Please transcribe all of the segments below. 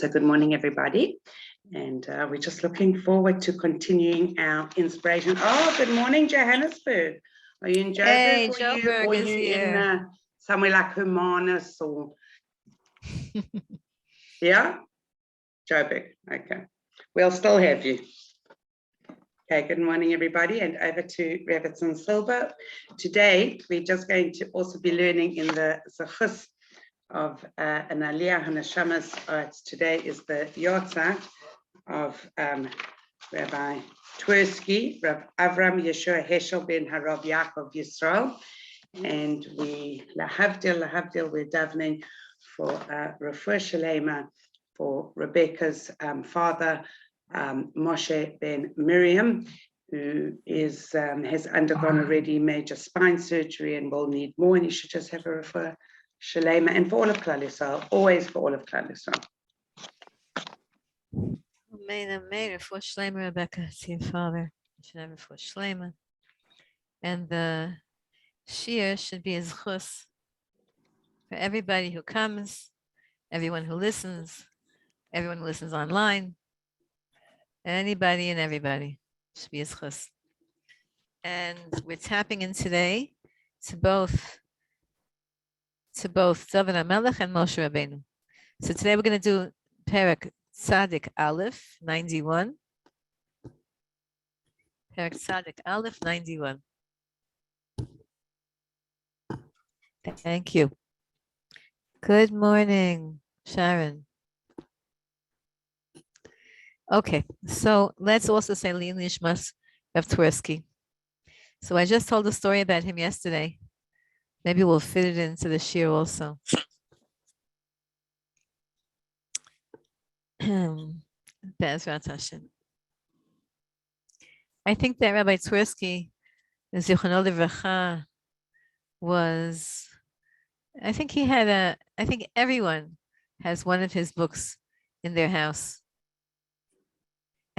So good morning, everybody. And we're just looking forward to continuing our inspiration. Oh, good morning, Johannesburg. Are you in Joburg? Hey, Joburg or is you here. in somewhere like Hermanus or... Yeah? Joburg, okay. We'll still have you. Okay, good morning, everybody, and over to Rebbetzen Silber. Today, we're just going to also be learning in the Zechus of an Aliyah Hanashamas. Today is the Yortzeit of Rabbi Twersky, Rav Avram Yeshua Heschel ben Harav Yaakov Yisrael, and we lahavdil, we're davening for Refuah Shalema for Rebecca's father, Moshe ben Miriam, who is has undergone already major spine surgery and will need more, and he should just have a Refuah Shalema, and for all of Klal Yisrael, always for all of Klal Yisrael. Amen, amen. Refuah Shalema, Rebecca, to your father. You should have Refuah Shalema. And the Shir should be a zchus for everybody who comes, everyone who listens online, anybody and everybody. Should be a zchus. And we're tapping in today to both David HaMelech and Moshe Rabbeinu. So today we're going to do Perek Tzadik Aleph 91. Perek Tzadik Aleph 91. Thank you. Good morning, Sharon. Okay, so let's also say Li Nishmas Rav Twersky. So I just told a story about him yesterday. Maybe we'll fit it into the shir also. Be'ezrat Hashem. I think that Rabbi Twersky, Zichrono Livracha, was, I think everyone has one of his books in their house.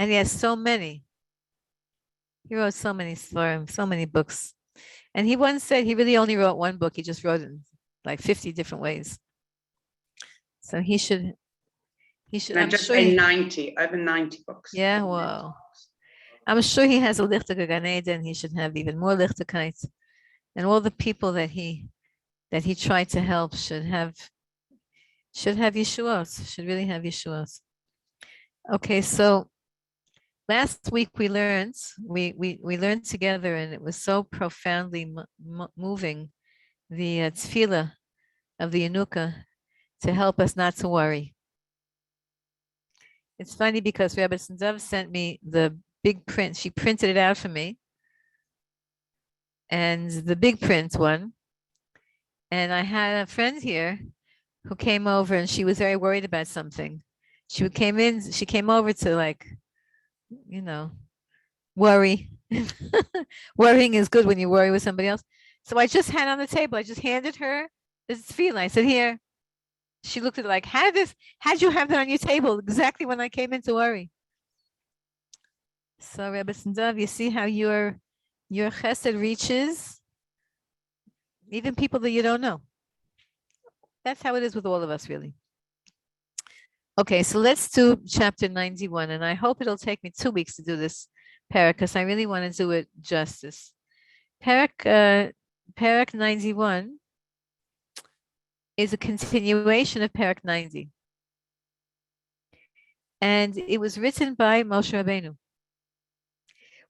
And he has so many. He wrote so many svarim, so many books. And he once said he really only wrote one book. He just wrote it in like 50 different ways. So he should. I'm just saying 90, over 90 books. Yeah, well, I'm sure he has a lichtig Gan Eden. He should have even more lichtigkeit. And all the people that he tried to help should have Yeshuos, should really have Yeshuos. Okay, so last week we learned together, and it was so profoundly moving, the tefillah of the Yanuka to help us not to worry. It's funny because Rebbetzen Dov sent me the big print. She printed it out for me, and the big print one. And I had a friend here who came over, and she was very worried about something. She came over to worry. Worrying is good when you worry with somebody else. So I just had on the table, I just handed her this tefillah. I said, here. She looked at it like, how'd you have that on your table exactly when I came in to worry? So Rebbetzen Dov, you see how your chesed reaches even people that you don't know. That's how it is with all of us, really. Okay, so let's do chapter 91, and I hope it'll take me 2 weeks to do this parak, because I really want to do it justice. Parak 91 is a continuation of Parak 90. And it was written by Moshe Rabbeinu.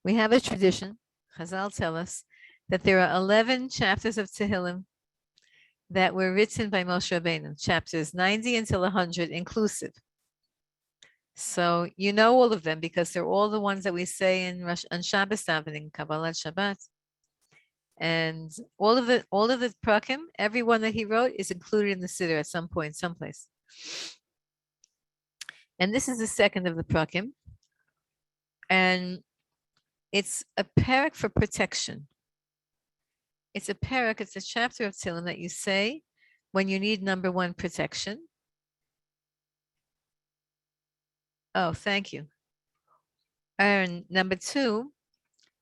We have a tradition, Chazal tell us, that there are 11 chapters of Tehillim that were written by Moshe Rabbeinu, chapters 90 until 100 inclusive. So you know all of them because they're all the ones that we say on Shabbos davening, Kabbalat Shabbat. And all of the prakim, every one that he wrote is included in the siddur at some point, someplace. And this is the second of the prakim, and it's a parak for protection. It's a chapter of Tehillim that you say when you need number one, protection. Oh, thank you. And number two,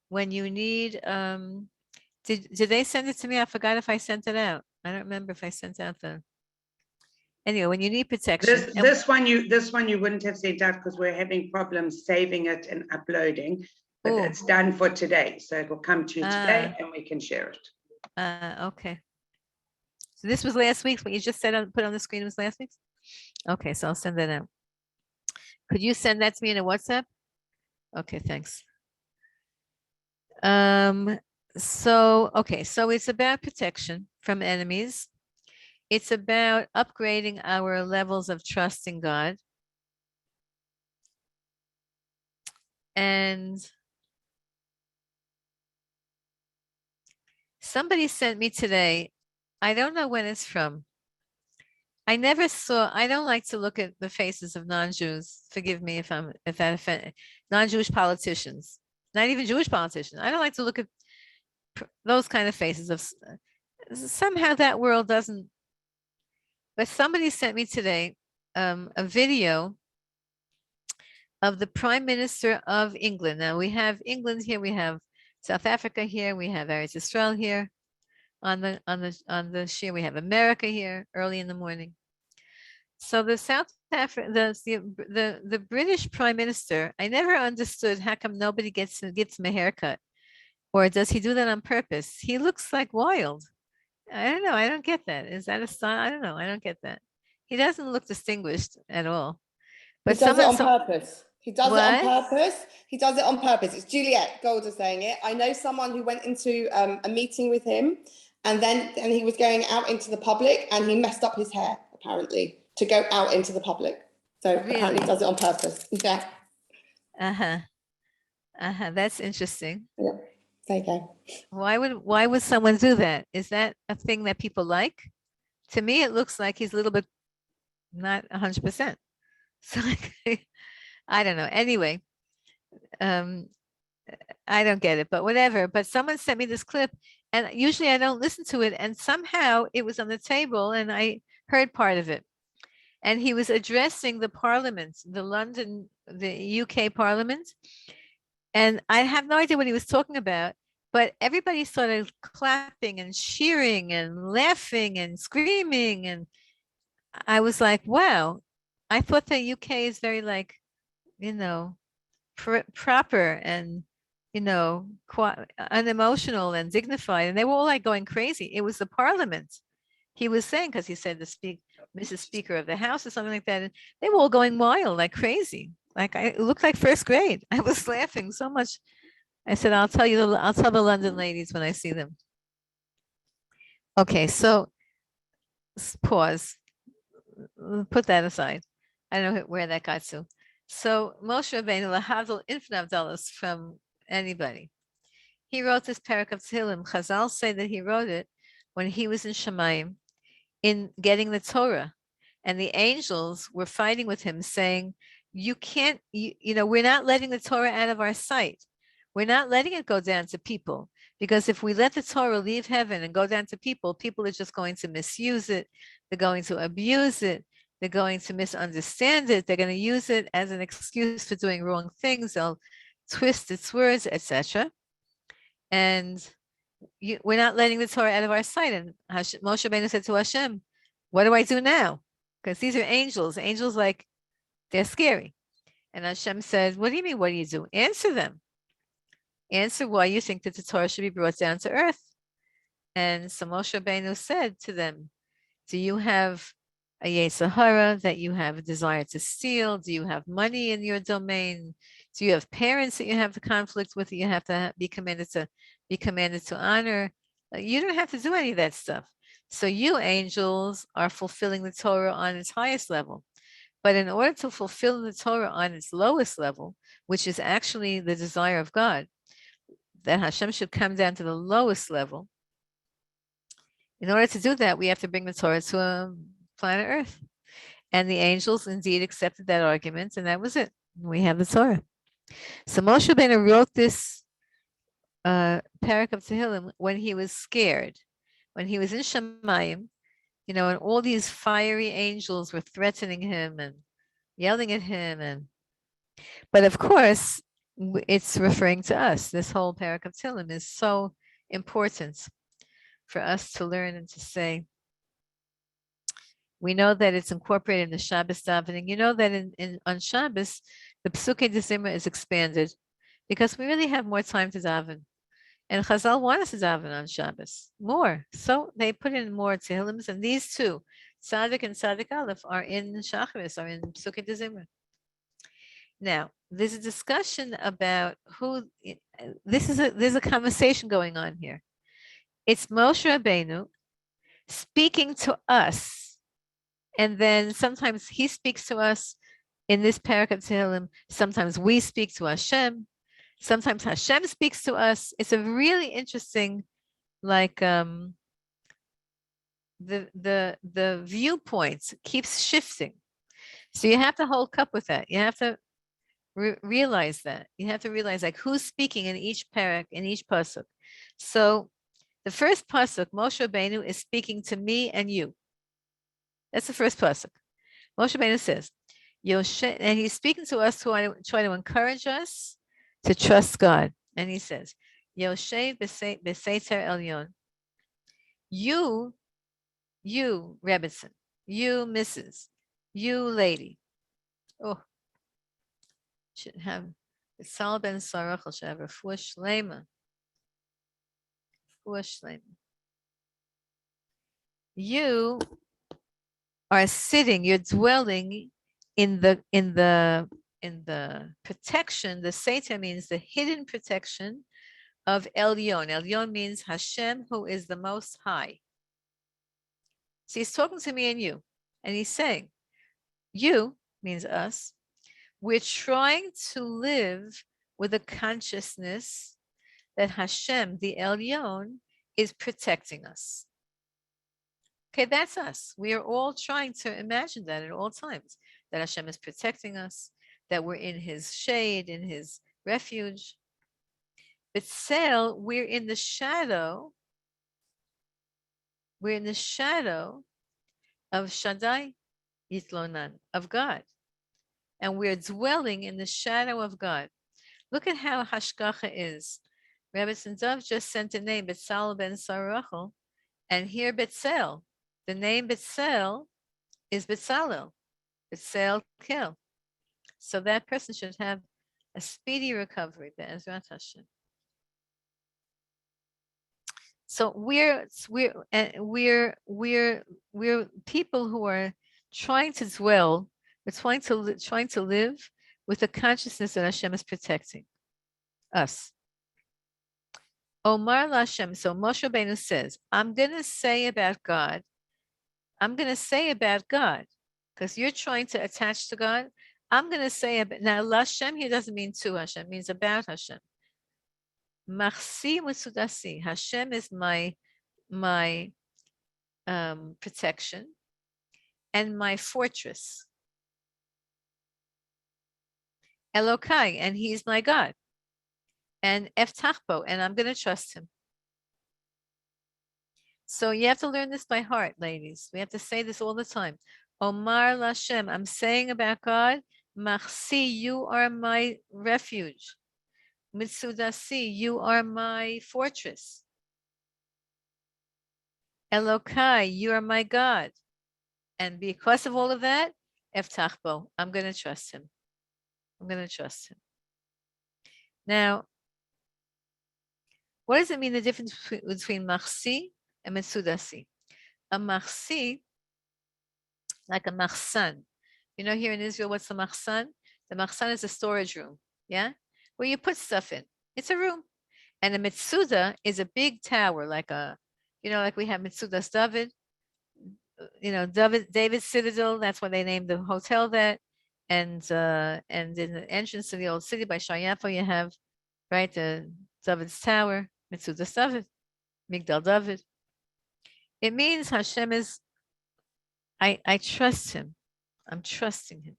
when you need did they send it to me? I forgot if I sent it out. I don't remember if I sent out Anyway, when you need protection, This one you wouldn't have sent out because we're having problems saving it and uploading, but oh, it's done for today. So it will come to you today and we can share it. okay. So this was last week's, what you just said put on the screen was last week's? Okay, so I'll send that out. Could you send that to me in a WhatsApp? Okay, thanks. So it's about protection from enemies. It's about upgrading our levels of trust in God. And somebody sent me today, I don't know when it's from. I don't like to look at the faces of non-Jews. Forgive me if that offends non-Jewish politicians, not even Jewish politicians. I don't like to look at those kind of faces of somehow that world doesn't. But somebody sent me today a video of the Prime Minister of England. Now we have England here, we have South Africa here, we have Eretz Israel here on the share, we have America here early in the morning. So the South Africa, the British Prime Minister, I never understood how come nobody gets him a haircut, or does he do that on purpose? He looks like wild. I don't know. I don't get that. Is that a sign? I don't know. I don't get that. He doesn't look distinguished at all. But he does it on purpose. He does it on purpose. He does it on purpose. It's Juliet Golder saying it. I know someone who went into a meeting with him, and he was going out into the public, and he messed up his hair apparently to go out into the public. So apparently he does it on purpose. Yeah. That's interesting. Yeah. There you go. Why would someone do that? Is that a thing that people like? To me, it looks like he's a little bit not 100%. So I don't know. Anyway, I don't get it, but whatever. But someone sent me this clip, and usually I don't listen to it. And somehow it was on the table, and I heard part of it. And he was addressing the Parliament, the UK Parliament. And I have no idea what he was talking about, but everybody started clapping and cheering and laughing and screaming. And I was like, wow, I thought the UK is very proper and, unemotional and dignified. And they were all like going crazy. It was the Parliament. He was saying, because he said Mrs. Speaker of the House or something like that. And they were all going wild like crazy. It looked like first grade. I was laughing so much. I said, I'll tell the London ladies when I see them. Okay, so pause. Put that aside. I don't know where that got to. So Moshe Rabbeinu lahadol infinite avdalos from anybody. He wrote this parak of Tehillim. Chazal say that he wrote it when he was in Shemayim, in getting the Torah, and the angels were fighting with him, saying, "You can't. We're not letting the Torah out of our sight. We're not letting it go down to people, because if we let the Torah leave heaven and go down to people, people are just going to misuse it. They're going to abuse it. They're going to misunderstand it. They're going to use it as an excuse for doing wrong things. They'll twist its words, etc. And we're not letting the Torah out of our sight." And Moshe Rabbeinu said to Hashem, "What do I do now? Because these are angels. Angels, they're scary." And Hashem said, "What do you mean? What do you do? Answer them. Answer why you think that the Torah should be brought down to earth." And so Moshe Rabbeinu said to them, "Do you have a Yetzer Hara, that you have a desire to steal? Do you have money in your domain? Do you have parents that you have the conflict with that you have to be commanded to honor? You don't have to do any of that stuff. So you angels are fulfilling the Torah on its highest level. But in order to fulfill the Torah on its lowest level, which is actually the desire of God, that Hashem should come down to the lowest level, in order to do that, we have to bring the Torah to planet Earth." And the angels indeed accepted that argument, and that was it. We have the Torah. So Moshe Rabbeinu wrote this parak of Tehillim when he was scared, when he was in Shemayim, and all these fiery angels were threatening him and yelling at him. But of course, it's referring to us. This whole parak of Tehillim is so important for us to learn and to say, We know that it's incorporated in the Shabbos davening. You know that on Shabbos, the Psukei D'Zimra is expanded because we really have more time to daven. And Chazal want us to daven on Shabbos more. So they put in more Tehillims, and these two, Tzaddik and Tzaddik Aleph, are in Shacharis, are in Psukei D'Zimra. Now, there's a discussion about who, there's a conversation going on here. It's Moshe Rabbeinu speaking to us, and then sometimes he speaks to us in this parak of Tehillim. Sometimes we speak to Hashem. Sometimes Hashem speaks to us. It's a really interesting, like the viewpoint keeps shifting. So you have to hold cup with that. You have to realize that. You have to realize like who's speaking in each parak, in each pasuk. So the first pasuk, Moshe Rabbeinu is speaking to me and you. That's the first pasuk. Moshe Rabbeinu says, and he's speaking to us to try to encourage us to trust God. And he says, Yoshev b'seiter elyon. You, Rebbetzen, you, Mrs., you, lady. Oh, should have the Silber and Rochel should have a refuah shlema. You are sitting, you're dwelling in the protection. The Satan means the hidden protection of Elyon. Elyon means Hashem, who is the most high. So he's talking to me and you, and he's saying, you means us. We're trying to live with a consciousness that Hashem, the Elyon, is protecting us. Okay, that's us. We are all trying to imagine that at all times, that Hashem is protecting us, that we're in his shade, in his refuge. But still, we're in the shadow of Shaddai Yitlonan, of God. And we're dwelling in the shadow of God. Look at how Hashgacha is. Rebbetzen Dov just sent a name, Betzalel ben Rochel, and here Betzel. The name Betzel is Betzalel. Betzel kill. So that person should have a speedy recovery, Be'ezrat Hashem. So we're people who are trying to dwell. We're trying to live with the consciousness that Hashem is protecting us. Omar Lashem. So Moshe Rabbeinu says, I'm going to say about God, because you're trying to attach to God. I'm going to say about, now Lashem here doesn't mean to Hashem, it means about Hashem. Machsi Mutsudasi. Hashem is my protection and my fortress. Elokai, and he's my God. And Eftachbo, and I'm going to trust him. So you have to learn this by heart, ladies. We have to say this all the time. Omar Lashem, I'm saying about God, Machsi, you are my refuge. Mitsudasi, you are my fortress. Elokai, you are my God. And because of all of that, Eftachbo, I'm going to trust him. Now, what does it mean, the difference between Machsi and Mitsudasi? A Machsi, like a Machsan. You know, here in Israel, what's the Machsan? The Machsan is a storage room, yeah? Where you put stuff in. It's a room. And a Mitsuda is a big tower, like like we have Mitsudas David, David's Citadel. That's why they named the hotel that. And in the entrance to the old city by Shayafa, you have, right, the David's Tower, Mitsudas David, Migdal David. It means Hashem is, I trust him. I'm trusting him.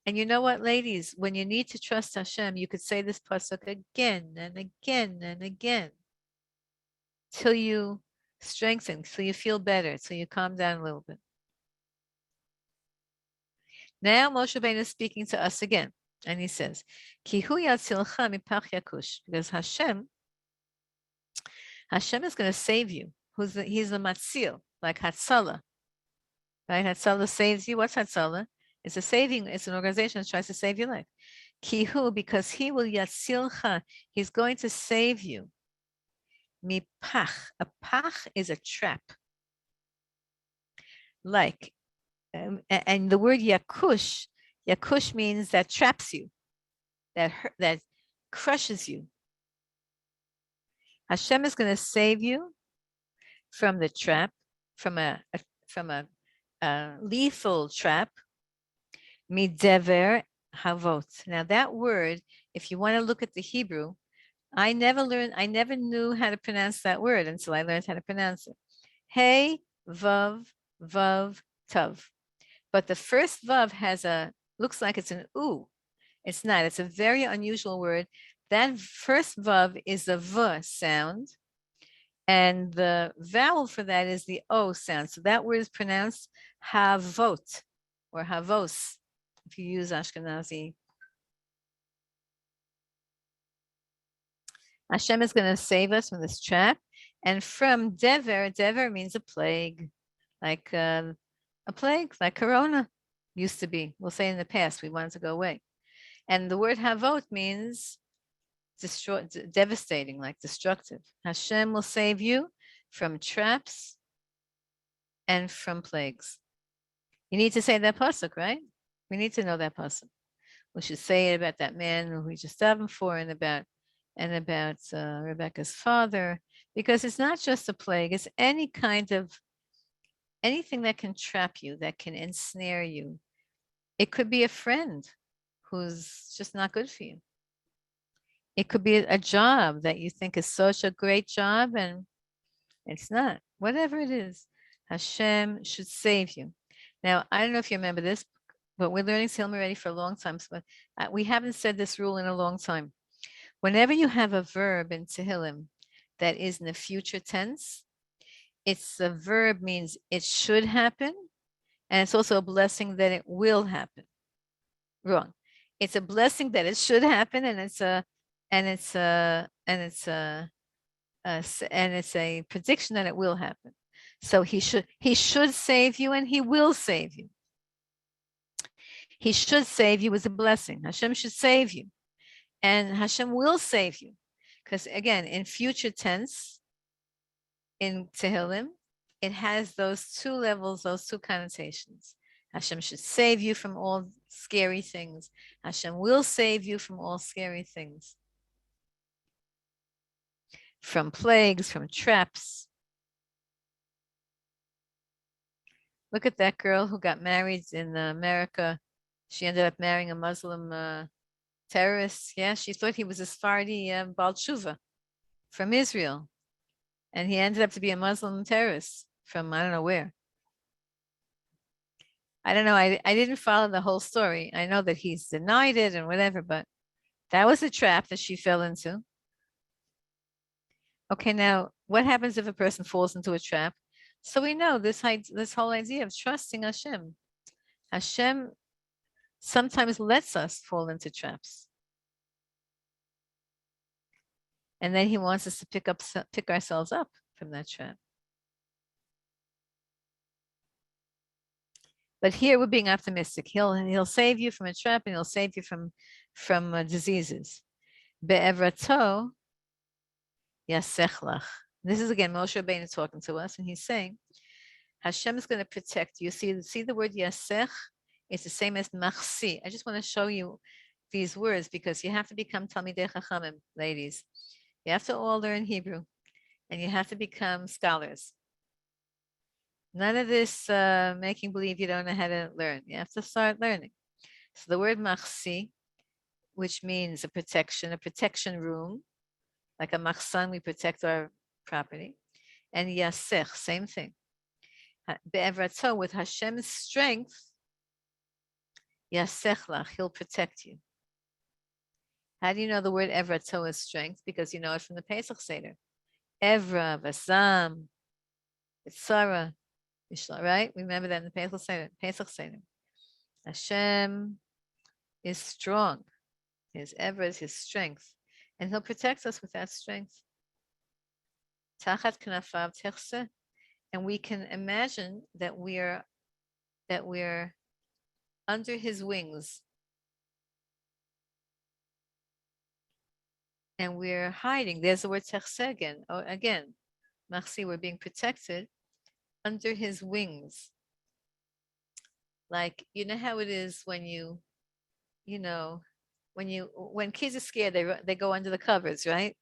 And you know what, ladies, when you need to trust Hashem, you could say this pasuk again and again and again till you strengthen, till you feel better, till you calm down a little bit. Now Moshe Rabbeinu is speaking to us again, and he says, Ki hu yatzilcha mipach yakush, because Hashem is going to save you. He's the matzil, like Hatzalah. right? Hatzalah saves you. What's Hatzalah? It's an organization that tries to save your life. Kihu, because he will yatzilcha, he's going to save you. Mipach, a pach is a trap. Like, and the word yakush means that traps you, that crushes you. Hashem is going to save you from the trap, from a lethal trap. Midever havot. Now that word, if you want to look at the Hebrew, I never knew how to pronounce that word until I learned how to pronounce it. Hey, vav, tav. But the first vav looks like it's an u. It's not. It's a very unusual word. That first vav is the v sound, and the vowel for that is the o sound. So that word is pronounced havot or havos, if you use Ashkenazi. Hashem is going to save us from this trap. And from dever means a plague, like a plague, like Corona used to be. We'll say in the past, we wanted to go away. And the word havot means devastating, like destructive. Hashem will save you from traps and from plagues. You need to say that pasuk, right? We need to know that pasuk. We should say it about that man who we just davened for, and about Rebecca's father, because it's not just a plague. It's anything that can trap you, that can ensnare you. It could be a friend who's just not good for you. It could be a job that you think is such a great job and it's not. Whatever it is, Hashem should save you. Now, I don't know if you remember this, but we're learning Tehillim already for a long time. So we haven't said this rule in a long time. Whenever you have a verb in Tehillim that is in the future tense, the verb means it should happen, and it's also a blessing that it will happen. Wrong. It's a blessing that it should happen, and it's a prediction that it will happen. So he should save you, and he will save you. He should save you is a blessing. Hashem should save you, and Hashem will save you, because again, in future tense, in Tehillim, it has those two levels, those two connotations. Hashem should save you from all scary things. Hashem will save you from all scary things. From plagues, from traps. Look at that girl who got married in America. She ended up marrying a Muslim terrorist. Yeah, she thought he was a Sephardi Baal Tshuva from Israel. And he ended up to be a Muslim terrorist from I don't know where. I don't know. I didn't follow the whole story. I know that he's denied it and whatever, but that was a trap that she fell into. Okay, now what happens if a person falls into a trap? So we know this whole idea of trusting Hashem. Hashem sometimes lets us fall into traps. And then he wants us to pick ourselves up from that trap. But here we're being optimistic. He'll save you from a trap, and he'll save you from diseases. Be'evrato yasechlach. This is again Moshe Rabbeinu talking to us, and he's saying, Hashem is going to protect you. See the word yasech? It's the same as machsi. I just want to show you these words because you have to become Talmidei Chachamim, ladies. You have to all learn Hebrew, and you have to become scholars. None of this making believe you don't know how to learn. You have to start learning. So the word machsi, which means a protection room, like a machsan, we protect our property. And yasech, same thing. Be'evrato, with Hashem's strength, yasechlach, he'll protect you. How do you know the word evrato is strength? Because you know it from the Pesach Seder. Evra, Vasam, Itzara, right? Remember that in the Pesach Seder. Hashem is strong. His Evra is his strength. And he'll protect us with that strength. Tachat knafav techse. And we can imagine that we are that we're under his wings and we're hiding. There's the word tzachseh again. Oh, again, Marcy, we're being protected under his wings. Like, you know how it is when when kids are scared, they go under the covers, right?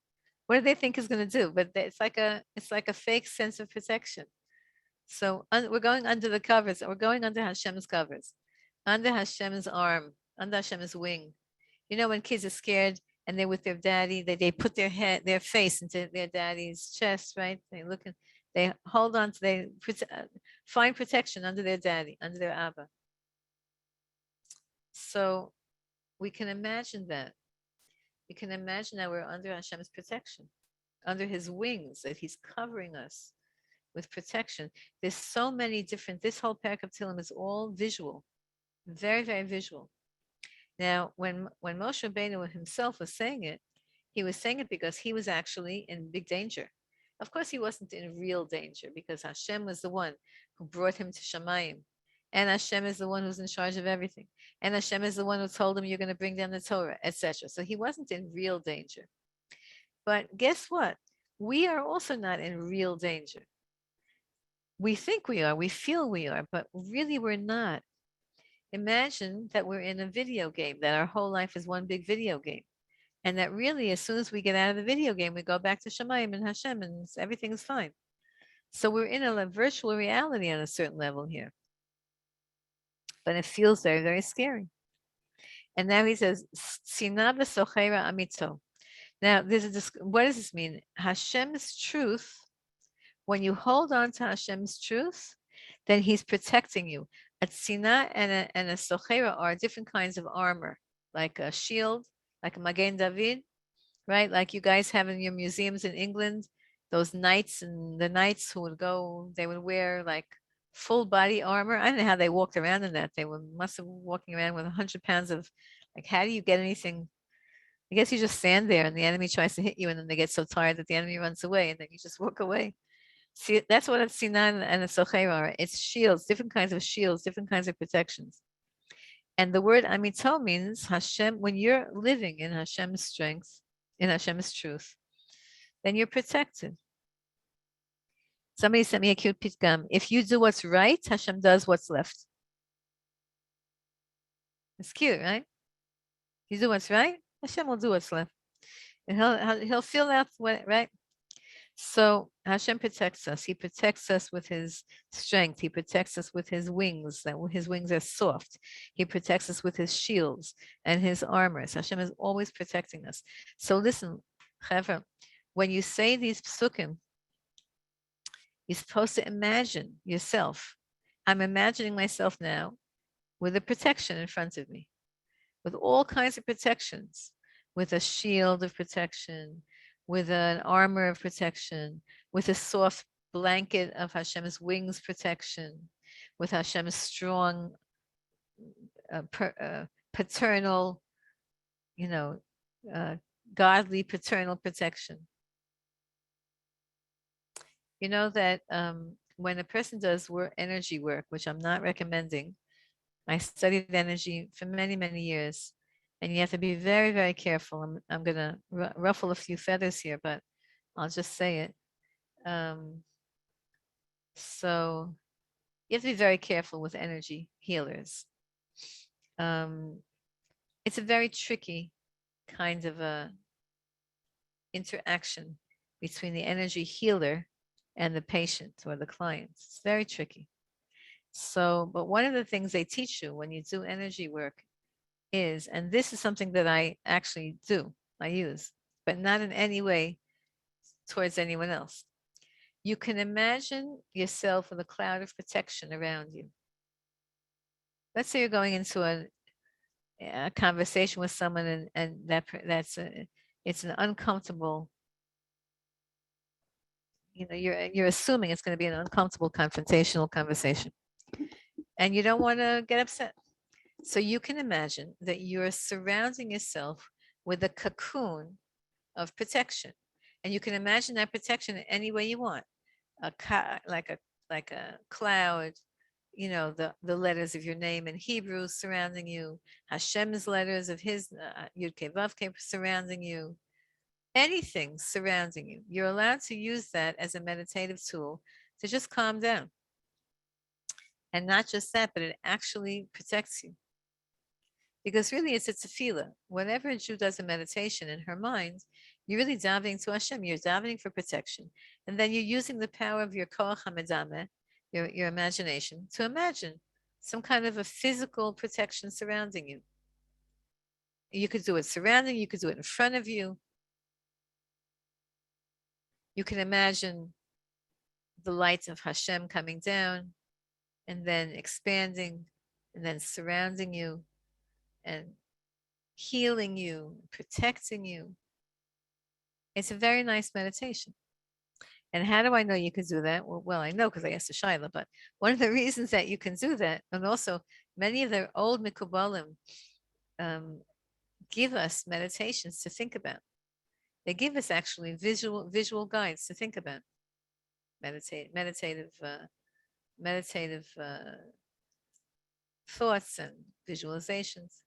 What do they think is going to do? But it's like a fake sense of protection. So we're going under the covers. We're going under Hashem's covers, under Hashem's arm, under Hashem's wing. You know, when kids are scared and they're with their daddy, they put their face into their daddy's chest, right? They hold on to, find protection under their daddy, under their Abba. So we can imagine that. We can imagine that we're under Hashem's protection, under his wings, that he's covering us with protection. There's so many different, this whole parak of Tehillim is all visual, very, very visual. Now, when Moshe Rabbeinu himself was saying it, he was saying it because he was actually in big danger. Of course, he wasn't in real danger because Hashem was the one who brought him to Shamayim. And Hashem is the one who's in charge of everything. And Hashem is the one who told him, you're going to bring down the Torah, etc. So he wasn't in real danger. But guess what? We are also not in real danger. We think we are, we feel we are, but really we're not. Imagine that we're in a video game, that our whole life is one big video game. And that really, as soon as we get out of the video game, we go back to Shamayim and Hashem and everything's fine. So we're in a virtual reality on a certain level here. But it feels very, very scary. And now he says, Sina v'sochera amito. Now, what does this mean? Hashem's truth, when you hold on to Hashem's truth, then he's protecting you. A tzina and a sochera are different kinds of armor, like a shield, like a Magen David, right? Like you guys have in your museums in England, those knights, and the knights who they would wear like full body armor. I don't know how they walked around in that. Must have walking around with 100 pounds of, like, how do you get anything? I guess you just stand there and the enemy tries to hit you and then they get so tired that the enemy runs away and then you just walk away. See, that's what a Sinan and a Socher are. It's shields, different kinds of shields, different kinds of protections. And the word Amito means Hashem, when you're living in Hashem's strength, in Hashem's truth, then you're protected. Somebody sent me a cute pitgam. If you do what's right, Hashem does what's left. It's cute, right? If you do what's right, Hashem will do what's left. And he'll fill out what, right? So Hashem protects us. He protects us with his strength. He protects us with his wings, that his wings are soft. He protects us with his shields and his armors. Hashem is always protecting us. So listen, Chevra, when you say these psukim, you're supposed to imagine yourself. I'm imagining myself now with a protection in front of me, with all kinds of protections, with a shield of protection, with an armor of protection, with a soft blanket of Hashem's wings protection, with Hashem's strong paternal, godly paternal protection. You know that when a person does energy work, which I'm not recommending, I studied energy for many, many years. And you have to be very, very careful. I'm going to ruffle a few feathers here, but I'll just say it. So you have to be very careful with energy healers. It's a very tricky kind of a interaction between the energy healer and the patient or the client. It's very tricky. So, but one of the things they teach you when you do energy work is, and this is something that I actually do, I use, but not in any way towards anyone else. You can imagine yourself with a cloud of protection around you. Let's say you're going into a conversation with someone and it's an uncomfortable, you're assuming it's going to be an uncomfortable confrontational conversation and you don't want to get upset. So you can imagine that you're surrounding yourself with a cocoon of protection, and you can imagine that protection in any way you want. Like a cloud, the letters of your name in Hebrew surrounding you, Hashem's letters of his Yud Kei Vav Kei surrounding you, anything surrounding you. You're allowed to use that as a meditative tool to just calm down. And not just that, but it actually protects you. Because really it's a tefillah. Whenever a Jew does a meditation in her mind, you're really davening to Hashem. You're davening for protection. And then you're using the power of your koach hamedameh, your imagination, to imagine some kind of a physical protection surrounding you. You could do it surrounding you, could do it in front of you. You can imagine the light of Hashem coming down and then expanding and then surrounding you and healing you, protecting you. It's a very nice meditation. And how do I know you can do that? Well, I know because I asked the Shaila, but one of the reasons that you can do that, and also many of the old Mikubalim give us meditations to think about. They give us actually visual guides to think about. Meditative thoughts and visualizations.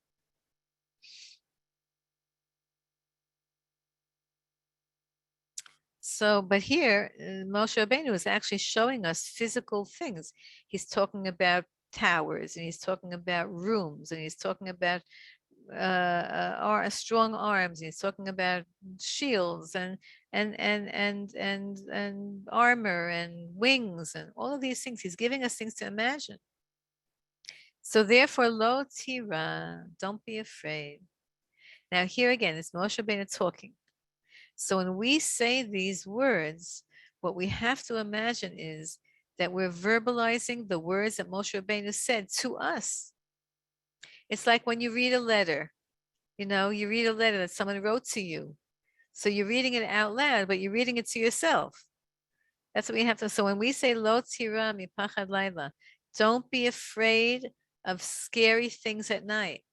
So, but here, Moshe Rabbeinu is actually showing us physical things. He's talking about towers, and he's talking about rooms, and he's talking about strong arms. And he's talking about shields and armor and wings and all of these things. He's giving us things to imagine. So therefore, lo tira, don't be afraid. Now here again, it's Moshe Rabbeinu talking. So when we say these words, what we have to imagine is that we're verbalizing the words that Moshe Rabbeinu said to us. It's like when you read a letter, you read a letter that someone wrote to you. So you're reading it out loud, but you're reading it to yourself. That's what we have to. So when we say lo tira mipachad laila, don't be afraid of scary things at night.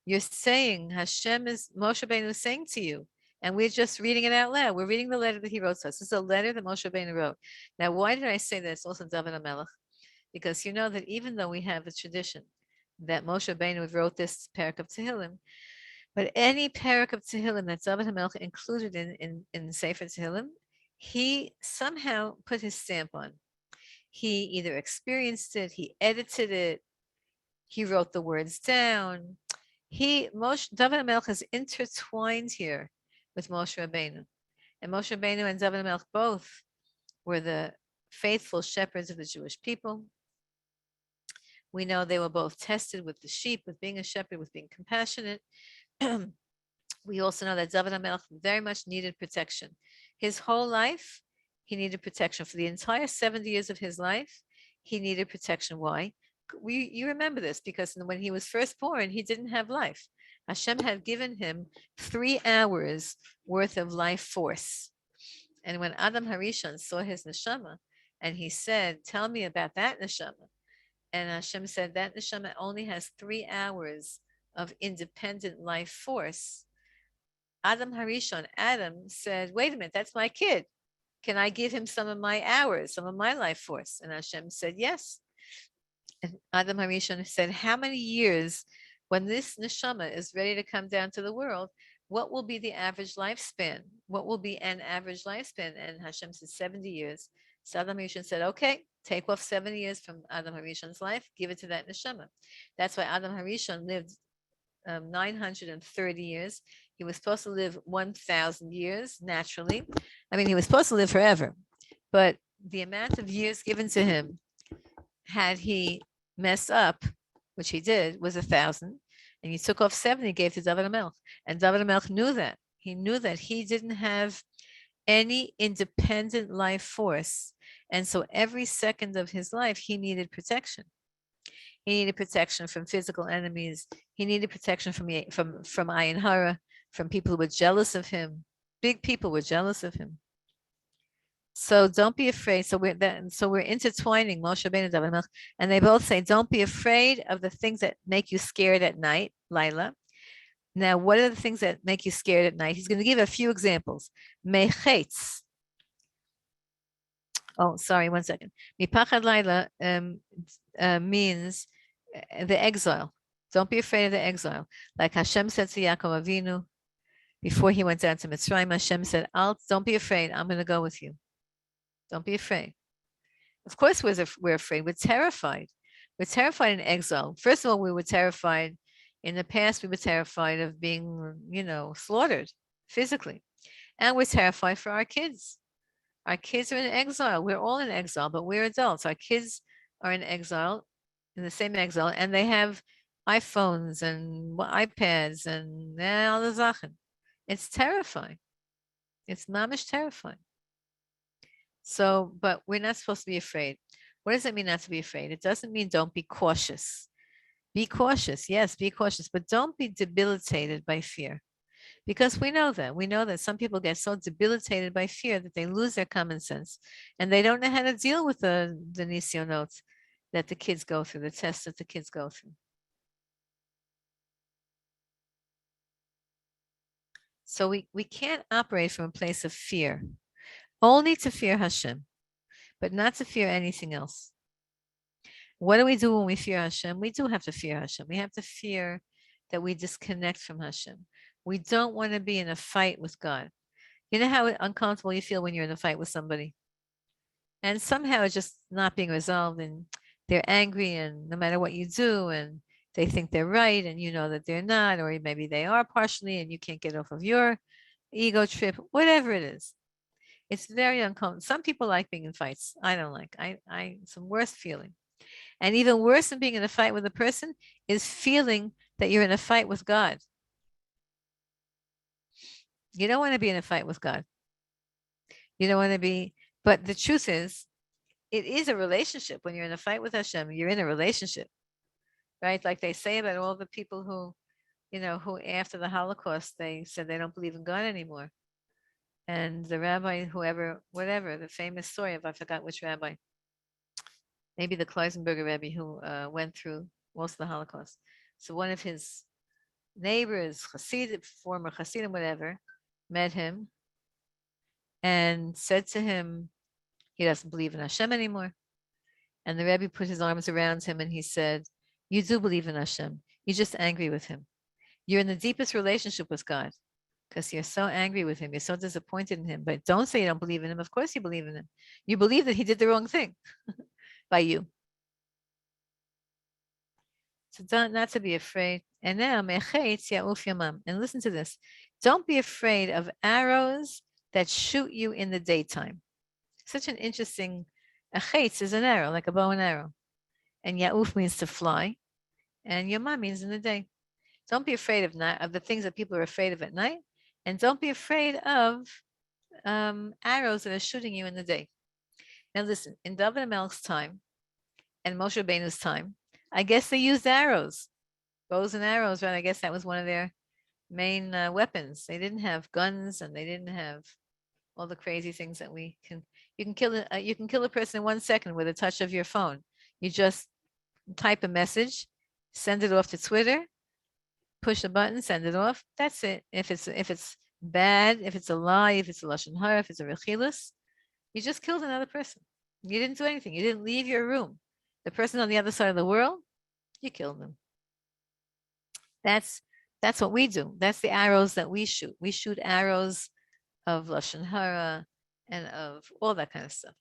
You're saying, Moshe Rabbeinu is saying to you, and we're just reading it out loud. We're reading the letter that he wrote to us. This is a letter that Moshe Rabbeinu wrote. Now, why did I say this? Also, David HaMelech, because you know that even though we have a tradition that Moshe Rabbeinu wrote this parak of Tehillim, but any parak of Tehillim that David HaMelech included in Sefer Tehillim, he somehow put his stamp on. He either experienced it, he edited it, he wrote the words down. David HaMelech is intertwined here with Moshe Rabbeinu. And Moshe Rabbeinu and David HaMelech both were the faithful shepherds of the Jewish people. We know they were both tested with the sheep, with being a shepherd, with being compassionate. We also know that David HaMelech very much needed protection. His whole life, he needed protection. For the entire 70 years of his life, he needed protection. Why? You remember this because when he was first born, he didn't have life. Hashem had given him 3 hours worth of life force. And when Adam Harishon saw his neshama, and he said, tell me about that neshama. And Hashem said, that neshama only has 3 hours of independent life force. Adam said, wait a minute, that's my kid. Can I give him some of my hours, some of my life force? And Hashem said, yes. And Adam Harishon said, how many years, when this neshama is ready to come down to the world, what will be the average lifespan? What will be an average lifespan? And Hashem said 70 years. So Adam Harishon said, okay, take off 70 years from Adam Harishon's life, give it to that neshama. That's why Adam Harishon lived 930 years. He was supposed to live 1,000 years naturally. I mean, he was supposed to live forever, but the amount of years given to him, had he messed up, which he did, was 1,000, and he took off 70, gave to David HaMelech. And David HaMelech knew that. He knew that he didn't have any independent life force. And so every second of his life, he needed protection. He needed protection from physical enemies. He needed protection from Ayin Hara, from people who were jealous of him. Big people were jealous of him. So don't be afraid. So we're intertwining Moshe Rabbeinu and David HaMelech, and they both say, don't be afraid of the things that make you scared at night, Laila. Now, what are the things that make you scared at night? He's going to give a few examples. Mechetz. Oh, sorry, 1 second. Mipachad laila means the exile. Don't be afraid of the exile. Like Hashem said to Yaakov Avinu before he went down to Mitzrayim, Hashem said, don't be afraid. I'm going to go with you. Don't be afraid. Of course, we're afraid. We're terrified. We're terrified in exile. First of all, we were terrified. In the past, we were terrified of being, slaughtered physically. And we're terrified for our kids. Our kids are in exile. We're all in exile, but we're adults. Our kids are in exile, in the same exile, and they have iPhones and iPads and all the Sachen. It's terrifying. It's mamish terrifying. So, but we're not supposed to be afraid. What does it mean not to be afraid? It doesn't mean don't be cautious. Be cautious. Yes, be cautious, but don't be debilitated by fear. Because we know that some people get so debilitated by fear that they lose their common sense and they don't know how to deal with the nisyonot that the kids go through, the tests that the kids go through. So we can't operate from a place of fear, only to fear Hashem, but not to fear anything else. What do we do when we fear Hashem? We do have to fear Hashem. We have to fear that we disconnect from Hashem. We don't want to be in a fight with God. You know how uncomfortable you feel when you're in a fight with somebody? And somehow it's just not being resolved and they're angry and no matter what you do and they think they're right and you know that they're not, or maybe they are partially and you can't get off of your ego trip, whatever it is. It's very uncomfortable. Some people like being in fights. I don't like. It's the worst feeling. And even worse than being in a fight with a person is feeling that you're in a fight with God. You don't want to be in a fight with God. You don't want to be, but the truth is, it is a relationship. When you're in a fight with Hashem, you're in a relationship, right? Like they say about all the people who, who after the Holocaust, they said they don't believe in God anymore. And the rabbi, whatever, the famous story of, I forgot which rabbi, maybe the Klausenberger Rebbe who went through most of the Holocaust. So one of his neighbors, former Hasidim, whatever, met him and said to him, he doesn't believe in Hashem anymore. And the Rebbe put his arms around him and he said, you do believe in Hashem. You're just angry with him. You're in the deepest relationship with God because you're so angry with him. You're so disappointed in him. But don't say you don't believe in him. Of course you believe in him. You believe that he did the wrong thing by you. So not to be afraid. And now, and listen to this. Don't be afraid of arrows that shoot you in the daytime. Such an interesting, a chetz is an arrow, like a bow and arrow. And ya'uf means to fly. And yama means in the day. Don't be afraid of the things that people are afraid of at night. And don't be afraid of arrows that are shooting you in the day. Now listen, in David HaMelech's time and Moshe Rabbeinu's time, I guess they used arrows, bows and arrows, right? I guess that was one of their main weapons. They didn't have guns and they didn't have all the crazy things that we can. You can kill a person in 1 second with a touch of your phone. You just type a message, send it off to Twitter, push a button, send it off. That's it. If it's bad, if it's a lie, if it's a lashon hara, if it's a rechilus, you just killed another person. You didn't do anything. You didn't leave your room. The person on the other side of the world, you killed them. That's what we do. That's the arrows that we shoot. We shoot arrows of lashon hara and of all that kind of stuff.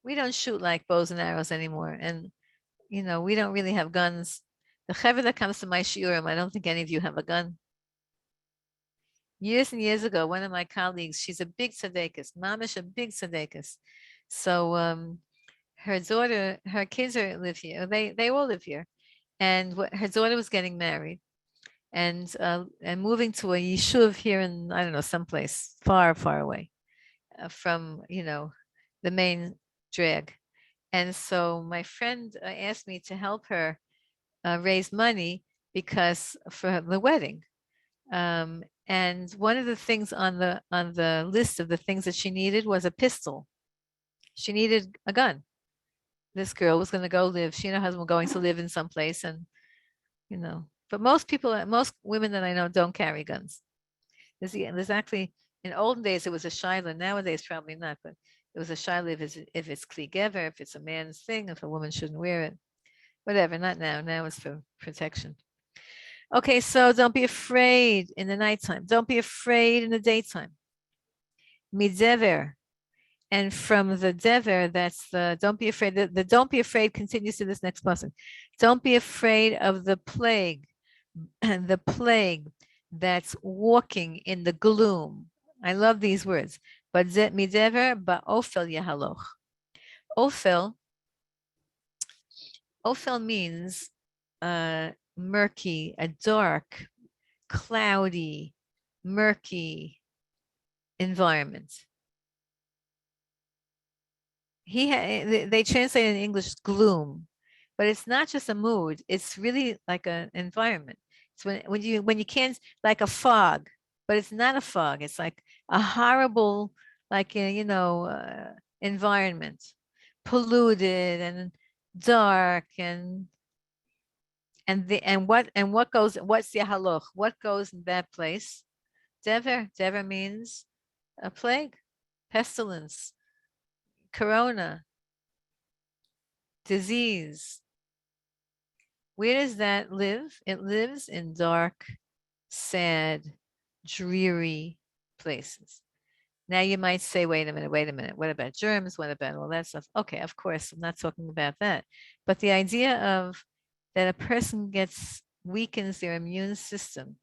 We don't shoot like bows and arrows anymore. And, we don't really have guns. The chaver that comes to my shiurim, I don't think any of you have a gun. Years and years ago, one of my colleagues, she's a big tzaddikus, mamish a big tzaddikus. So her daughter, her kids live here. They all live here. And her daughter was getting married and moving to a yeshuv here in, I don't know, someplace far, far away from, the main drag. And so my friend asked me to help her raise money for the wedding. And one of the things on the list of the things that she needed was a pistol. She needed a gun. This girl was going to go live. She and her husband were going to live in some place, and But most women that I know don't carry guns. There's actually, in olden days it was a shaila. Nowadays probably not. But It was a shaila if it's kli gever, if it's a man's thing, if a woman shouldn't wear it, whatever. Not now. Now it's for protection. Okay, so don't be afraid in the nighttime. Don't be afraid in the daytime. Midever. And from the dever, that's the don't be afraid. The don't be afraid continues to this next person. Don't be afraid of the plague, and the plague that's walking in the gloom. I love these words. But midever ba'ofel yahaloch. Ophel means murky, a dark, cloudy, murky environment. They translate in English gloom, but it's not just a mood. It's really like an environment. It's when you can't, like a fog, but it's not a fog. It's like a horrible, like environment, polluted and dark what's yahaloch? What goes in that place? Dever means a plague, pestilence, corona, disease. Where does that live? It lives in dark, sad, dreary places. Now you might say, wait a minute. What about germs? What about all that stuff? Okay, of course, I'm not talking about that. But the idea of that a person weakens their immune system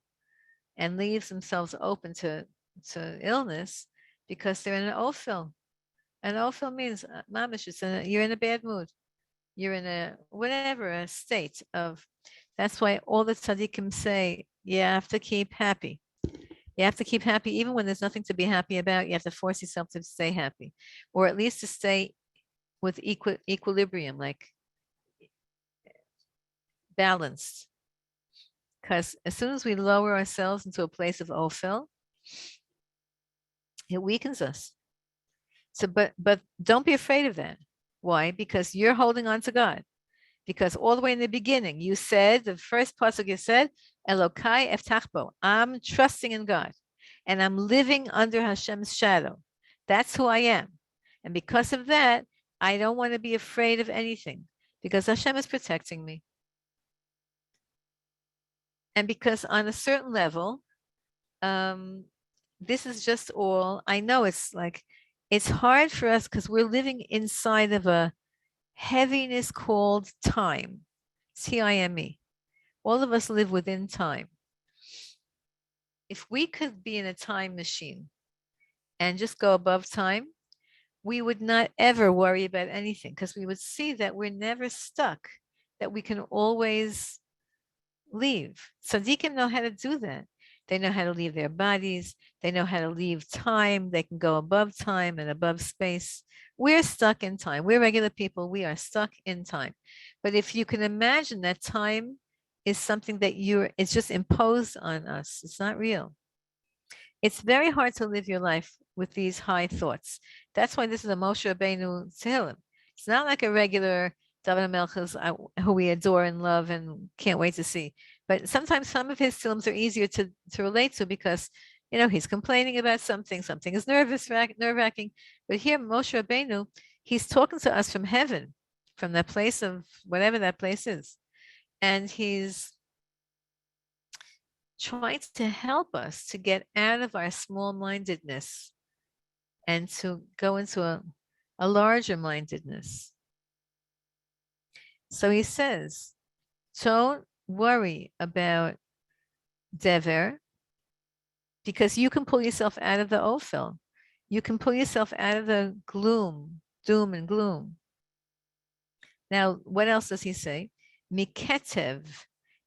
and leaves themselves open to illness because they're in an ophel. An ophel means, mamish, you're in a bad mood. You're in a state of, that's why all the tzaddikim say, you have to keep happy. You have to keep happy even when there's nothing to be happy about. You have to force yourself to stay happy, or at least to stay with equilibrium, like balanced. Because as soon as we lower ourselves into a place of ophel, it weakens us. So, but don't be afraid of that. Why? Because you're holding on to God. Because all the way in the beginning, you said, the first pasuk you said, Elokai eftachbo, I'm trusting in God, and I'm living under Hashem's shadow. That's who I am. And because of that, I don't want to be afraid of anything, because Hashem is protecting me. And because on a certain level, this is just all, I know it's hard for us because we're living inside of a heaviness called time. T-I-M-E. All of us live within time. If we could be in a time machine and just go above time, we would not ever worry about anything because we would see that we're never stuck, that we can always leave. Tzaddikim know how to do that. They know how to leave their bodies. They know how to leave time. They can go above time and above space. We're stuck in time. We're regular people. We are stuck in time. But if you can imagine that time is something that it's just imposed on us. It's not real. It's very hard to live your life with these high thoughts. That's why this is a Moshe Rabbeinu Tehillim. It's not like a regular David HaMelech who we adore and love and can't wait to see. But sometimes some of his Tehillims are easier to relate to because, he's complaining about something is nerve-wracking. But here, Moshe Rabbeinu, he's talking to us from heaven, from that place of whatever that place is. And he's trying to help us to get out of our small-mindedness and to go into a larger mindedness. So he says, don't worry about dever, because you can pull yourself out of the ophel. You can pull yourself out of the gloom, doom and gloom. Now, what else does he say? Miketev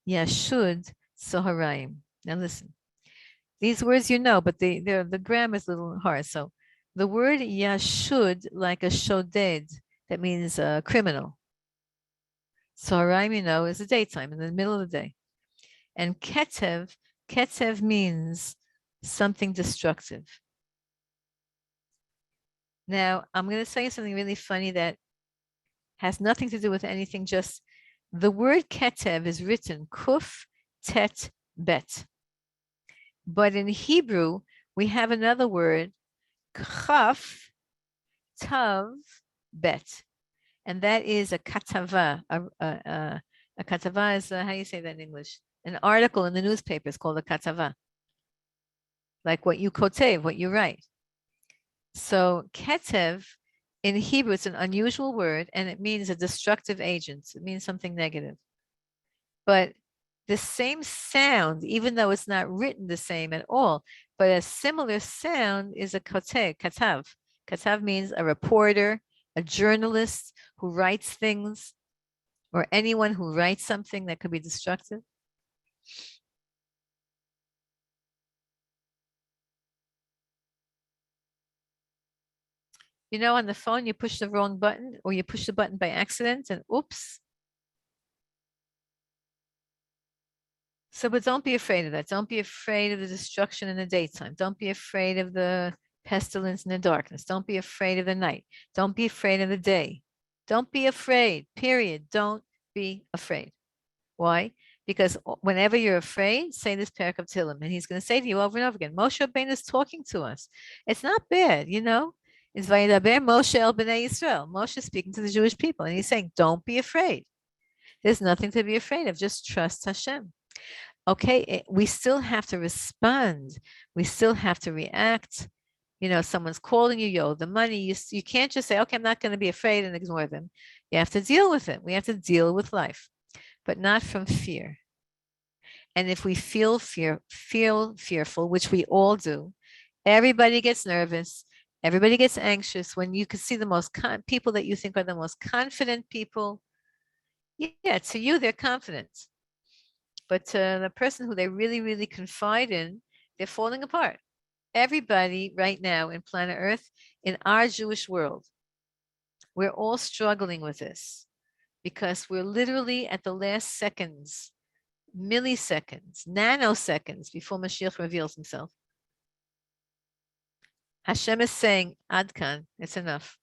yashud soharaim. Now listen, these words but the grammar is a little hard. So the word yashud, like a shoded, that means a criminal. Soharaim, is the daytime, in the middle of the day. And ketev means something destructive. Now, I'm going to say something really funny that has nothing to do with anything, just the word ketev is written kuf tet bet. But in Hebrew, we have another word, chaf tav bet. And that is a katava. A katava is, how do you say that in English? An article in the newspaper is called a katava. Like what you kotev, what you write. So ketev, in Hebrew, it's an unusual word, and it means a destructive agent. It means something negative. But the same sound, even though it's not written the same at all, but a similar sound is a katav. Katav means a reporter, a journalist who writes things, or anyone who writes something that could be destructive. You know, on the phone, you push the wrong button, or you push the button by accident, and oops. So, but don't be afraid of that. Don't be afraid of the destruction in the daytime. Don't be afraid of the pestilence in the darkness. Don't be afraid of the night. Don't be afraid of the day. Don't be afraid, period. Don't be afraid. Why? Because whenever you're afraid, say this parak of Tehillim, and he's going to say to you over and over again, Moshe Rabbeinu is talking to us. It's not bad, you know. It's Vayidaber Moshe el Bnei Yisrael. Moshe is speaking to the Jewish people, and he's saying, don't be afraid. There's nothing to be afraid of. Just trust Hashem. Okay, we still have to respond. We still have to react. You know, someone's calling you, yo, the money, you can't just say, okay, I'm not going to be afraid and ignore them. You have to deal with it. We have to deal with life, but not from fear. And if we feel fearful, which we all do, everybody gets nervous. Everybody gets anxious when you can see the most people that you think are the most confident people. Yeah, to you, they're confident. But to the person who they really, really confide in, they're falling apart. Everybody right now in planet Earth, in our Jewish world, we're all struggling with this because we're literally at the last seconds, milliseconds, nanoseconds before Mashiach reveals himself. Hashem is saying, Adkan, it's enough.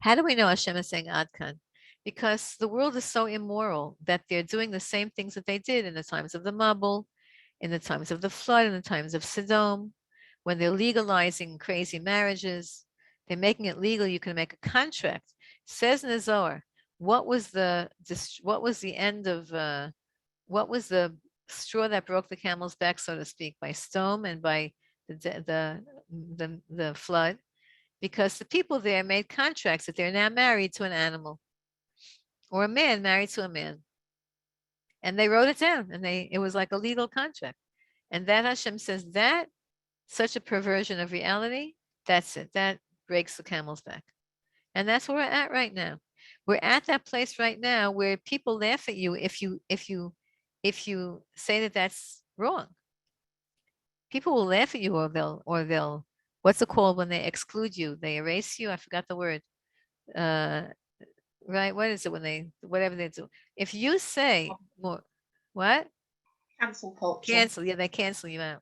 How do we know Hashem is saying Adkan? Because the world is so immoral that they're doing the same things that they did in the times of the Mabul, in the times of the flood, in the times of Sodom, when they're legalizing crazy marriages. They're making it legal. You can make a contract. Says in the Zohar, what was the end of what was the straw that broke the camel's back, so to speak, by Sodom and by the flood? Because the people there made contracts that they're now married to an animal, or a man married to a man. And they wrote it down, and it was like a legal contract. And that Hashem says that such a perversion of reality, that's it. That breaks the camel's back. And that's where we're at right now. We're at that place right now where people laugh at you if you say that that's wrong. People will laugh at you, or they'll what's it called when they exclude you? They erase you. I forgot the word. Right? What is it when whatever they do? If you say more, what? Cancel culture. Cancel. Yeah, they cancel you out.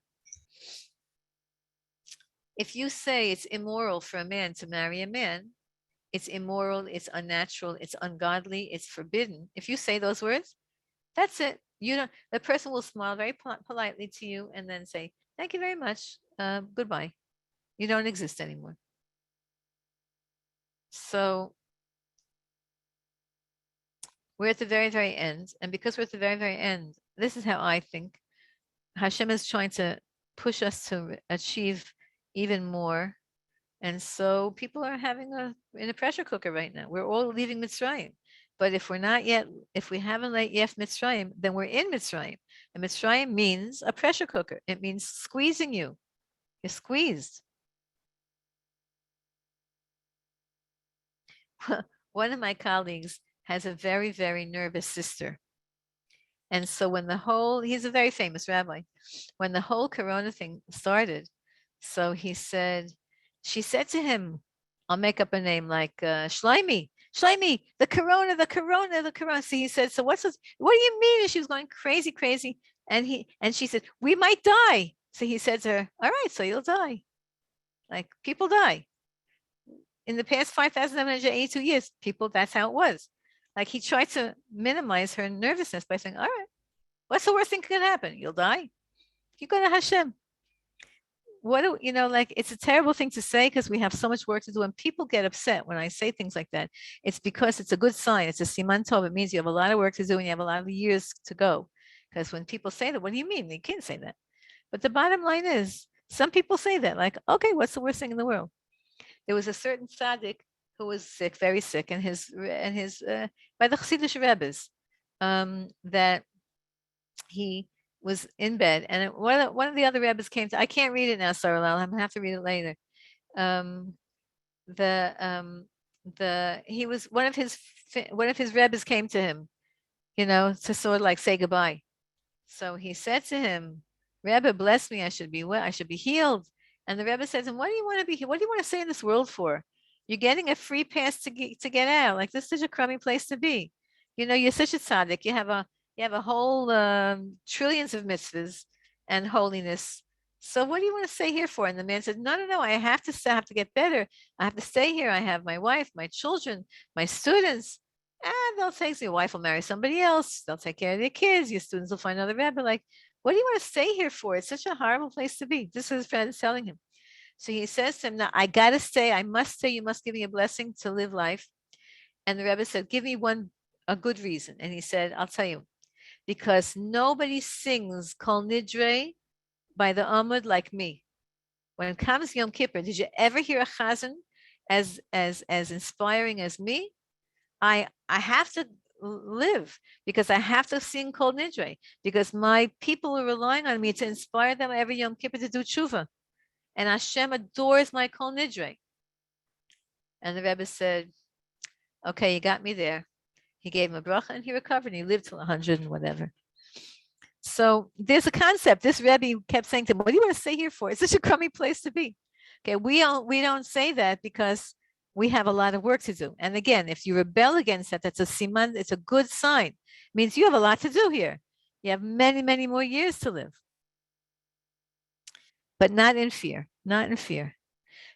If you say it's immoral for a man to marry a man, it's immoral, it's unnatural, it's ungodly, it's forbidden. If you say those words, that's it. The person will smile very politely to you and then say, thank you very much. Goodbye. You don't exist anymore. So we're at the very, very end. And because we're at the very, very end, this is how I think Hashem is trying to push us to achieve even more. And so people are in a pressure cooker right now. We're all leaving Mitzrayim. But if we haven't left Mitzrayim, then we're in Mitzrayim. And Mitzrayim means a pressure cooker. It means squeezing you. You're squeezed. One of my colleagues has a very, very nervous sister. And so he's a very famous rabbi. When the whole Corona thing started, so she said to him, I'll make up a name like Shlomi, the Corona. So he said, so what do you mean? And she was going crazy. And she said, we might die. So he said to her, all right, so you'll die. Like people die. In the past 5,782 years, that's how it was. Like he tried to minimize her nervousness by saying, all right, what's the worst thing that could happen? You'll die. You go to Hashem. what do you know, like, it's a terrible thing to say because we have so much work to do, and people get upset when I say things like that. It's because it's a good sign. It's a siman tov. It means you have a lot of work to do and you have a lot of years to go. Because when people say that, what do you mean? They can't say that. But the bottom line is, some people say that, like, okay, what's the worst thing in the world? There was a certain tzaddik who was sick, very sick, and his by the Chassidish Rebbes, that he was in bed, and one of the other Rebbes came to. I can't read it now, Sarah. I'm gonna have to read it later. He was one of his Rebbes came to him, to sort of like say goodbye. So he said to him, Rebbe, bless me, I should be well, I should be healed. And the Rebbe said to him, what do you want to be here? What do you want to stay in this world for? You're getting a free pass to get out. Like, this is such a crummy place to be. You're such a tzaddik. You have a whole trillions of mitzvahs and holiness. So what do you want to stay here for? And the man said, no, I have to stay. I have to get better. I have to stay here. I have my wife, my children, my students. And they'll take your wife will marry somebody else. They'll take care of their kids. Your students will find another Rebbe. Like, what do you want to stay here for? It's such a horrible place to be. This is his friend telling him. So he says to him, now I got to stay. I must stay. You must give me a blessing to live life. And the Rebbe said, give me a good reason. And he said, I'll tell you, because nobody sings Kol Nidre by the Amud like me. When it comes Yom Kippur, did you ever hear a chazan as inspiring as me? I have to live because I have to sing Kol Nidre, because my people are relying on me to inspire them every Yom Kippur to do tshuva. And Hashem adores my Kol Nidre. And the Rebbe said, okay, you got me there. He gave him a bracha and he recovered and he lived till 100 and whatever. So there's a concept. This Rebbe kept saying to him, what do you want to stay here for? It's such a crummy place to be. Okay, we don't say that because we have a lot of work to do. And again, if you rebel against that, that's a siman, it's a good sign. It means you have a lot to do here. You have many, many more years to live. But not in fear, not in fear.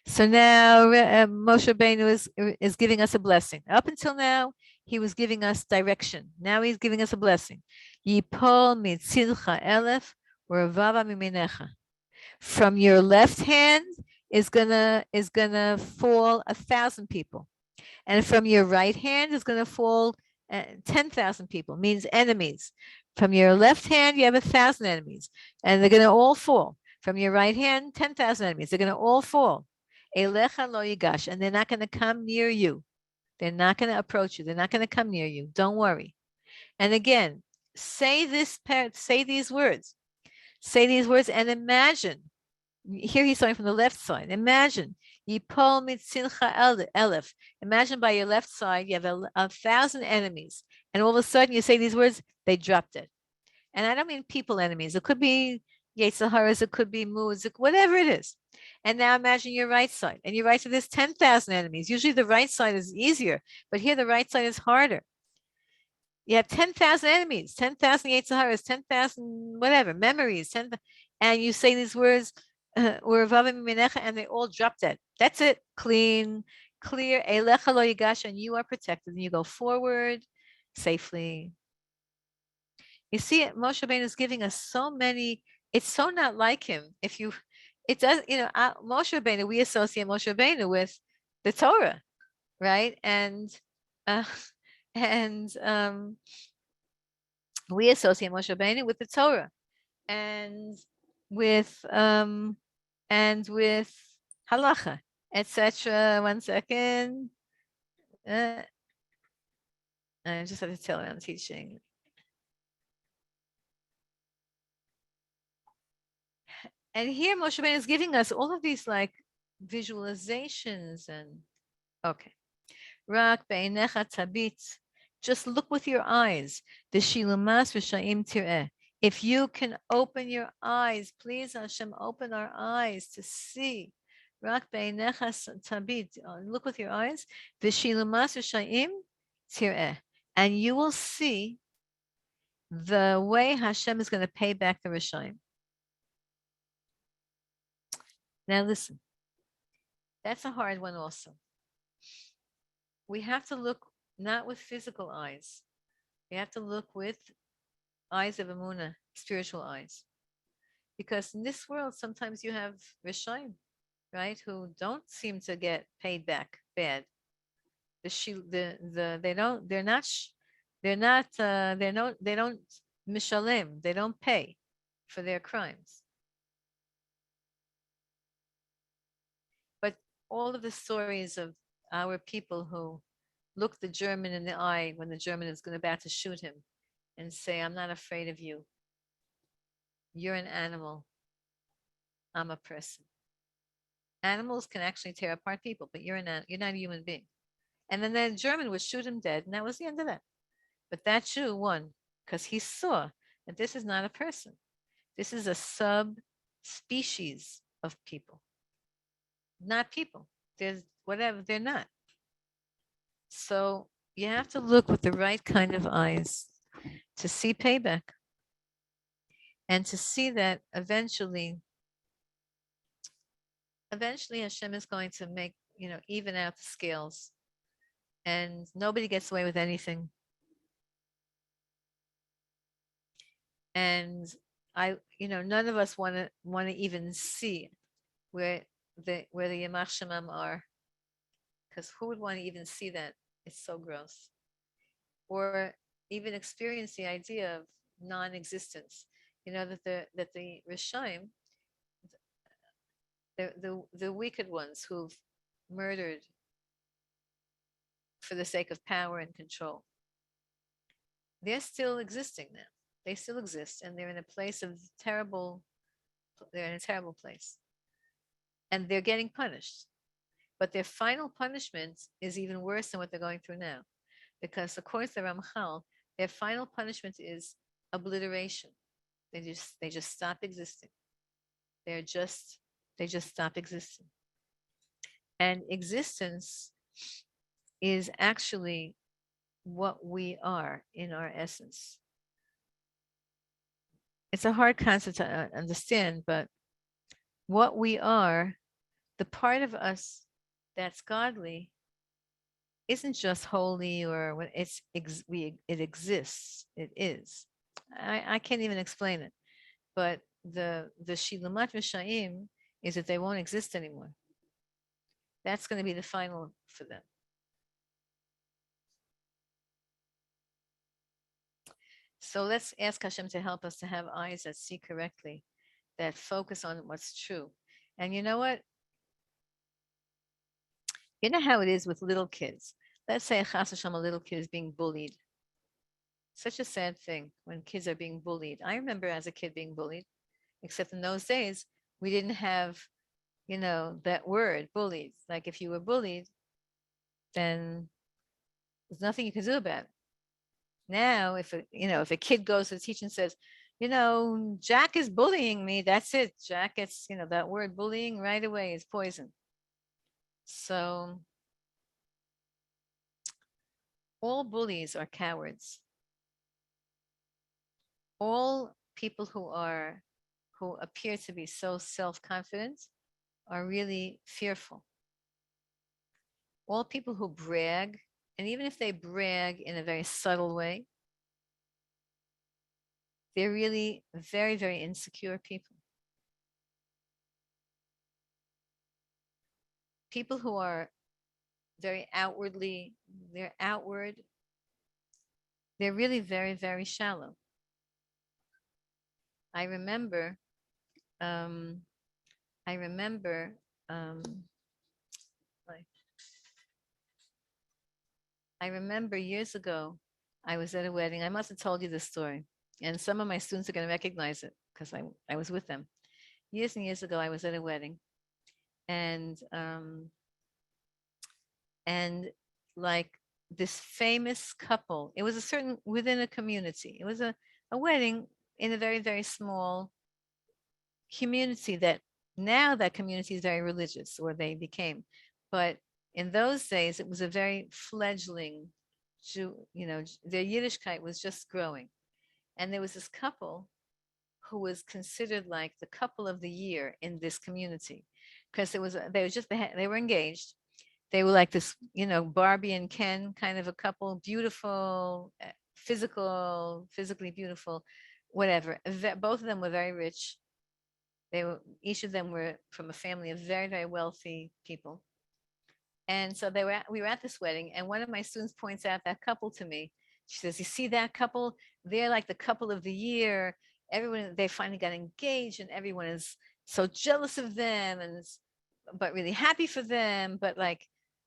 So now Moshe Rabbeinu is giving us a blessing. Up until now, he was giving us direction. Now he's giving us a blessing. Yipol mitzilcha elef u'revava miminecha. From your left hand is gonna fall 1,000 people, and from your right hand is gonna fall 10,000 people. Means enemies. From your left hand, you have 1,000 enemies, and they're gonna all fall. From your right hand, 10,000 enemies. They're gonna all fall. Elecha lo yigash, and they're not gonna come near you. They're not gonna approach you. They're not gonna come near you. Don't worry. And again, say these words. Say these words and imagine. Here he's starting from the left side. Imagine. Yipol mitzilcha elef. Imagine by your left side, you have 1,000 enemies. And all of a sudden you say these words, they dropped it. And I don't mean people enemies. It could be Yetzer Haras, it could be moods, whatever it is. And now imagine your right side. And your right side, there's 10,000 enemies. Usually the right side is easier, but here the right side is harder. You have 10,000 enemies, 10,000 Yetzer Haras, 10,000 whatever, memories, and you say these words, and they all drop dead. That's it. Clean, clear, Elecha lo yigash, and you are protected. And you go forward safely. You see, Moshe Rabbeinu is giving us so many. It's so not like him. Moshe Rabbeinu, we associate Moshe Rabbeinu with the Torah, right? And we associate Moshe Rabbeinu with the Torah, and with halacha, etc. 1 second. I just have to tell you I'm teaching. And here Moshe Rabbeinu is giving us all of these like visualizations and okay. Rak be'einecha tabit. Just look with your eyes. The shilumas v'sha'im tireh. If you can open your eyes, please Hashem, open our eyes to see. Rak be'einecha tabit. Look with your eyes. The shilumas v'sha'im tireh. And you will see the way Hashem is going to pay back the Rishayim. Now listen, that's a hard one also. We have to look not with physical eyes. We have to look with eyes of Emunah, spiritual eyes. Because in this world, sometimes you have Rishaim, right, who don't seem to get paid back bad. They don't, they don't mishalim, they don't pay for their crimes. But all of the stories of our people who look the German in the eye when the German is about to shoot him and say, I'm not afraid of you. You're an animal. I'm a person. Animals can actually tear apart people, but you're not a human being. And then the German would shoot him dead, and that was the end of that. But that Jew won because he saw that this is not a person. This is a subspecies of people. Not people. There's whatever, they're not. So you have to look with the right kind of eyes to see payback and to see that eventually Hashem is going to make, even out the scales, and nobody gets away with anything. And none of us want to even see where the Yamach Shemam are, because who would want to even see that? It's so gross. Or even experience the idea of non-existence. That the Rishaim, the wicked ones who've murdered for the sake of power and control, they're still existing now. They still exist, and they're in a place of they're in a terrible place. And they're getting punished. But their final punishment is even worse than what they're going through now. Because according to the Ramchal, their final punishment is obliteration. They just stop existing. They just stop existing. And existence is actually what we are in our essence. It's a hard concept to understand, but what we are, the part of us that's godly, isn't just holy or it exists. It is. I can't even explain it. But the Shilumat Rishayim is that they won't exist anymore. That's going to be the final for them. So let's ask Hashem to help us to have eyes that see correctly, that focus on what's true. And you know what? You know how it is with little kids. Let's say a little kid is being bullied. Such a sad thing when kids are being bullied. I remember as a kid being bullied, except in those days, we didn't have, that word, bullied. Like if you were bullied, then there's nothing you can do about it. Now, if a kid goes to the teacher and says, Jack is bullying me, that's it. Jack gets, that word bullying right away is poison. So all bullies are cowards. All people who appear to be so self-confident are really fearful. All people who brag, and even if they brag in a very subtle way, they're really very, very insecure people. People who are very they're really very, very shallow. I remember years ago, I was at a wedding. I must have told you this story. And some of my students are going to recognize it because I was with them. Years and years ago, I was at a wedding. And like this famous couple, it was within a community. It was a wedding in a very, very small community that now that community is very religious, or they became. But in those days, it was a very fledgling Jew, their Yiddishkeit was just growing. And there was this couple who was considered like the couple of the year in this community, because they were engaged. They were like this, Barbie and Ken kind of a couple, beautiful, physically beautiful, whatever. Both of them were very rich. each of them were from a family of very, very wealthy people. And so we were at this wedding, and one of my students points out that couple to me. She says, "You see that couple? They're like the couple of the year. Everyone, they finally got engaged, and everyone is so jealous of them, but really happy for them. But like,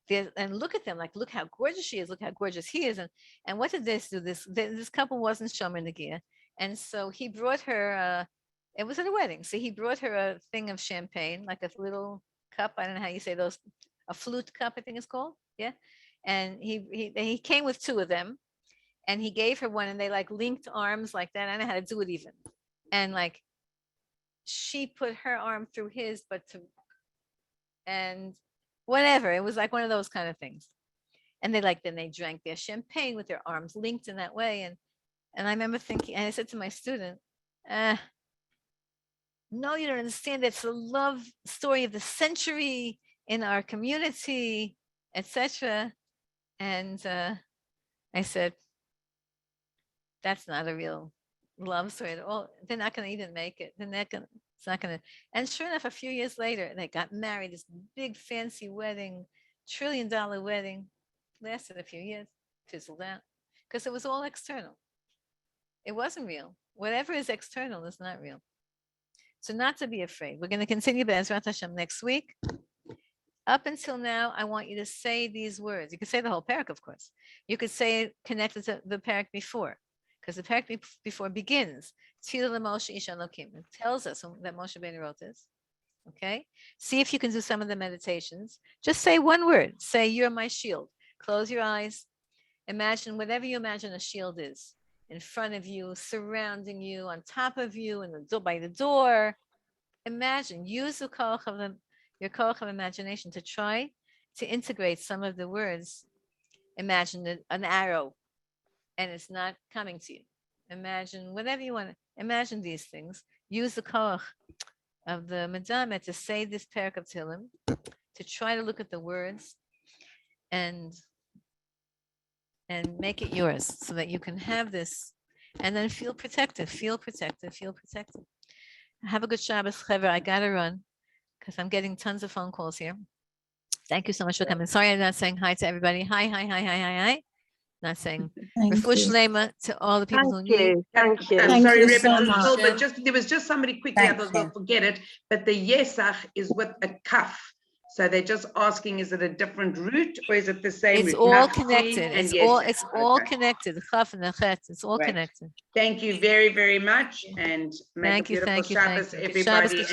and look at them, like, look how gorgeous she is, look how gorgeous he is." And what did this do? This couple wasn't Shomer Negia, and so he brought her. It was at a wedding, so he brought her a thing of champagne, like a little cup. I don't know how you say those. A flute cup, I think it's called. Yeah. And he came with two of them, and he gave her one, and they like linked arms like that. I don't know how to do it even. And like, she put her arm through his, and whatever. It was like one of those kind of things. And then they drank their champagne with their arms linked in that way. And I remember thinking, and I said to my student, no, you don't understand. That's the love story of the century in our community, etc. And I said, that's not a real love story at all. They're not going to even make it. It's not going to. And sure enough, a few years later, they got married, this big fancy wedding, $1 trillion wedding, lasted a few years, fizzled out, because it was all external. It wasn't real. Whatever is external is not real. So not to be afraid. We're going to continue Be'ezrat Hashem next week. Up until now, I want you to say these words. You could say the whole parak, of course. You could say it connected to the parak before, because the parak before begins. Tehillim Moshe Ish Elokim. It tells us that Moshe Rabbeinu wrote this. Okay? See if you can do some of the meditations. Just say one word. Say, "You're my shield." Close your eyes. Imagine whatever you imagine a shield is. In front of you, surrounding you, on top of you, by the door. Imagine. Use the koach of your koach of imagination to try to integrate some of the words. Imagine an arrow, and it's not coming to you. Imagine whatever you want. Imagine these things. Use the koach of the Madame to say this parak of Tehillim, to try to look at the words and make it yours, so that you can have this, and then feel protected. Feel protected. Feel protected. Have a good Shabbos, Chaver. I gotta run, because I'm getting tons of phone calls here. Thank you so much for coming. Sorry, I'm not saying hi to everybody. Hi. Not saying Refuah Shlema to all the people who need. Thank you. I'm sorry, you so Rebbetzen much. Silber, there was just somebody quickly, Thank others will you. forget it, but the Yesach is with a kaf. So they're just asking, is it a different route or is it the same It's route? all Nachsi connected. and It's all Okay. connected. The chaf and the chet. It's all Right. connected. Thank you very, very much, and make Thank a you. beautiful Thank you. Shabbos, Thank you. everybody. Shabbos, and